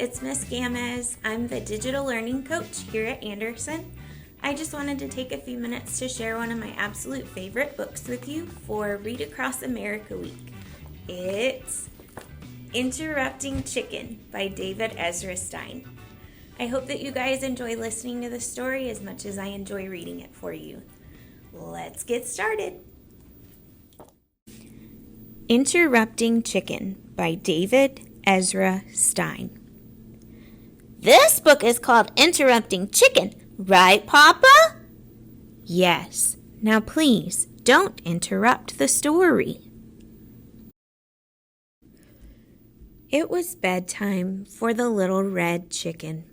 it's Miss Gamez. I'm the digital learning coach here at Anderson. I just wanted to take a few minutes to share one of my absolute favorite books with you for Read Across America Week. It's Interrupting Chicken by David Ezra Stein. I hope that you guys enjoy listening to the story as much as I enjoy reading it for you. Let's get started. Interrupting Chicken by David Ezra Stein. This book is called Interrupting Chicken, right, Papa? Yes. Now please, don't interrupt the story. It was bedtime for the little red chicken.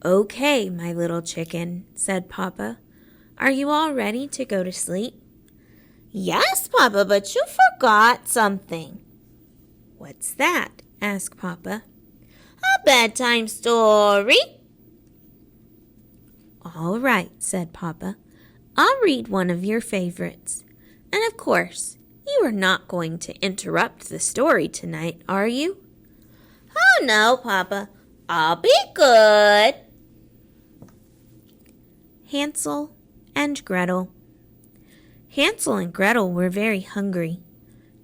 Okay, my little chicken, said Papa. Are you all ready to go to sleep? Yes, Papa, but you forgot something. What's that? asked Papa. A bedtime story. All right, said Papa. I'll read one of your favorites. And of course, you are not going to interrupt the story tonight, are you? Oh, no, Papa. I'll be good. Hansel and Gretel. Hansel and Gretel were very hungry.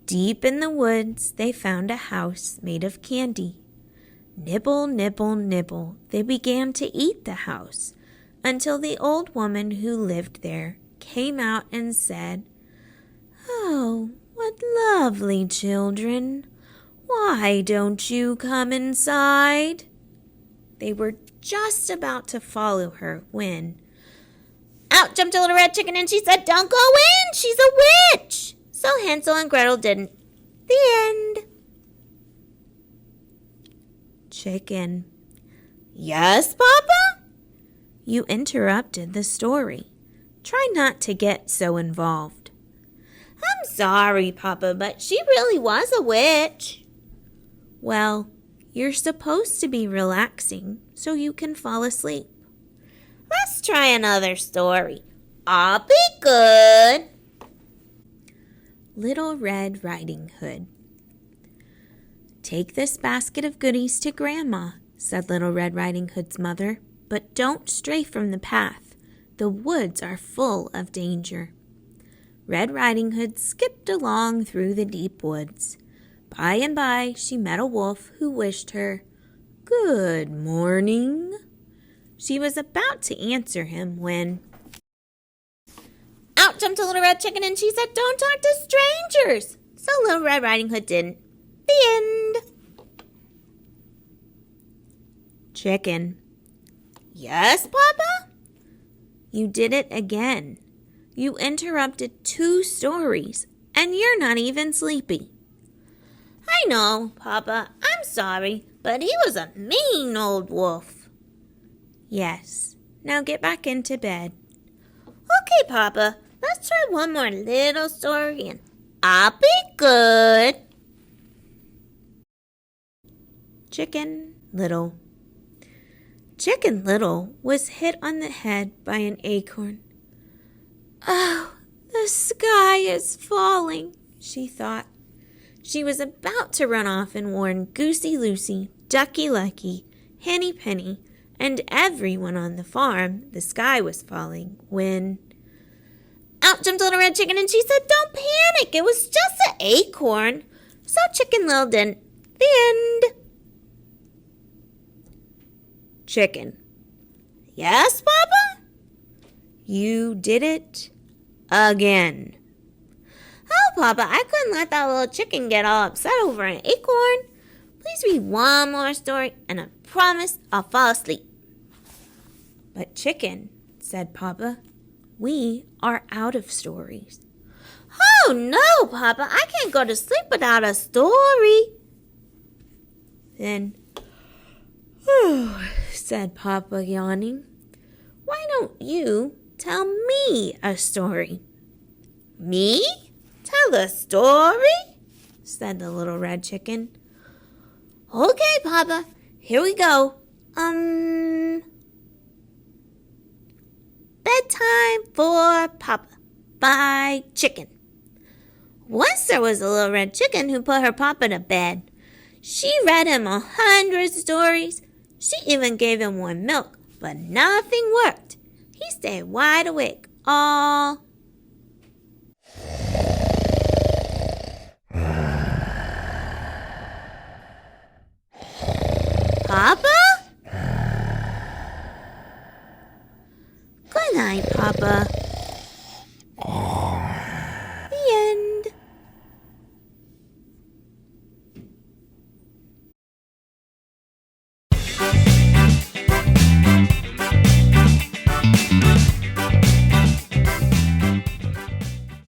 Deep in the woods, they found a house made of candy. Nibble, nibble, nibble, they began to eat the house until the old woman who lived there came out and said, "Oh, what lovely children! Why don't you come inside?" They were just about to follow her when out jumped a little red chicken and she said, "Don't go in, she's a witch!" So Hansel and Gretel didn't. The end. Chicken. Yes, Papa? You interrupted the story. Try not to get so involved. I'm sorry, Papa, but she really was a witch. Well, you're supposed to be relaxing so you can fall asleep. Let's try another story. I'll be good. Little Red Riding Hood. Take this basket of goodies to Grandma, said Little Red Riding Hood's mother, but don't stray from the path. The woods are full of danger. Red Riding Hood skipped along through the deep woods. By and by, she met a wolf who wished her good morning. She was about to answer him when out jumped a little red chicken and she said, "Don't talk to strangers." So Little Red Riding Hood didn't. The end. Chicken. Yes, Papa? You did it again. You interrupted 2 stories, and you're not even sleepy. I know, Papa. I'm sorry, but he was a mean old wolf. Yes. Now get back into bed. Okay, Papa. Let's try one more little story and I'll be good. Chicken Little. Chicken Little was hit on the head by an acorn. Oh, the sky is falling, she thought. She was about to run off and warn Goosey Lucy, Ducky Lucky, Henny Penny, and everyone on the farm the sky was falling when out jumped a little red chicken and she said, "Don't panic, it was just an acorn." So Chicken Little didn't. The end. Chicken. Yes, Papa? You did it again. Oh, Papa, I couldn't let that little chicken get all upset over an acorn. Please read one more story and I promise I'll fall asleep. But Chicken, said Papa, we are out of stories. Oh, no, Papa, I can't go to sleep without a story. Then, said Papa, yawning, why don't you tell me a story? Me? Tell a story? Said the little red chicken. Okay, Papa, here we go. Bedtime for Papa by Chicken. Once there was a little red chicken who put her papa to bed. She read him 100 stories. She even gave him one milk, but nothing worked. He stayed wide awake all. Papa?